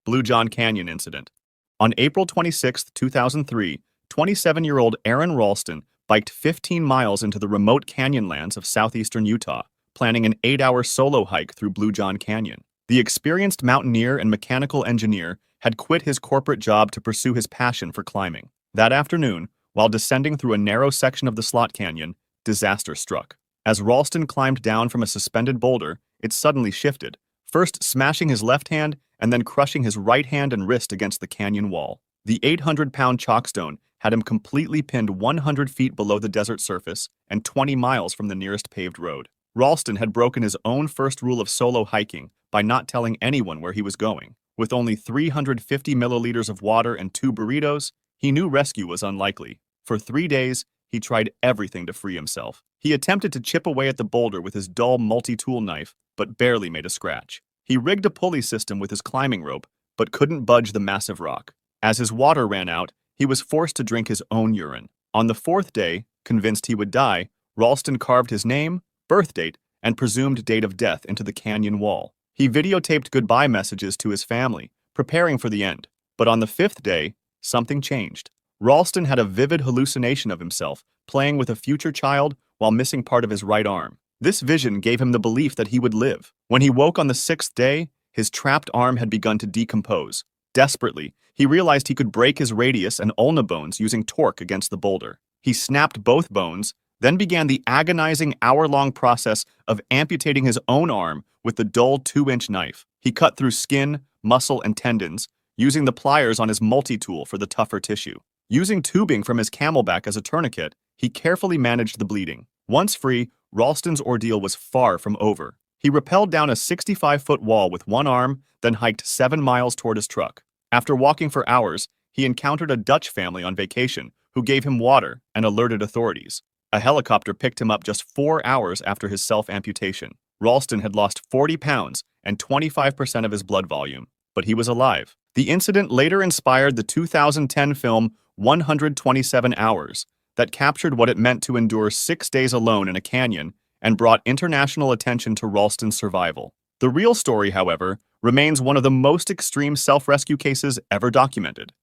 Blue John Canyon incident. On April 26, 2003, 27-year-old Aron Ralston biked 15 miles into the remote canyonlands of southeastern Utah, planning an 8-hour solo hike through Blue John Canyon. The experienced mountaineer and mechanical engineer had quit his corporate job to pursue his passion for climbing. That afternoon, while descending through a narrow section of the slot canyon, disaster struck. As Ralston climbed down from a suspended boulder, it suddenly shifted, first smashing his left hand and then crushing his right hand and wrist against the canyon wall. The 800-pound chalkstone had him completely pinned 100 feet below the desert surface and 20 miles from the nearest paved road. Ralston had broken his own first rule of solo hiking by not telling anyone where he was going. With only 350 milliliters of water and 2 burritos, he knew rescue was unlikely. For 3 days, he tried everything to free himself. He attempted to chip away at the boulder with his dull multi-tool knife, but barely made a scratch. He rigged a pulley system with his climbing rope, but couldn't budge the massive rock. As his water ran out, he was forced to drink his own urine. On the 4th day, convinced he would die, Ralston carved his name, birth date, and presumed date of death into the canyon wall. He videotaped goodbye messages to his family, preparing for the end. But on the 5th day, something changed. Ralston had a vivid hallucination of himself playing with a future child while missing part of his right arm. This vision gave him the belief that he would live. When he woke on the 6th day, his trapped arm had begun to decompose. Desperately, he realized he could break his radius and ulna bones using torque against the boulder. He snapped both bones, then began the agonizing hour-long process of amputating his own arm with the dull 2-inch knife. He cut through skin, muscle, and tendons, using the pliers on his multi-tool for the tougher tissue. Using tubing from his camelback as a tourniquet, he carefully managed the bleeding. Once free, Ralston's ordeal was far from over. He rappelled down a 65-foot wall with one arm, then hiked 7 miles toward his truck. After walking for hours, he encountered a Dutch family on vacation who gave him water and alerted authorities. A helicopter picked him up just 4 hours after his self-amputation. Ralston had lost 40 pounds and 25% of his blood volume, but he was alive. The incident later inspired the 2010 film 127 Hours that captured what it meant to endure 6 days alone in a canyon and brought international attention to Ralston's survival. The real story, however, remains one of the most extreme self-rescue cases ever documented.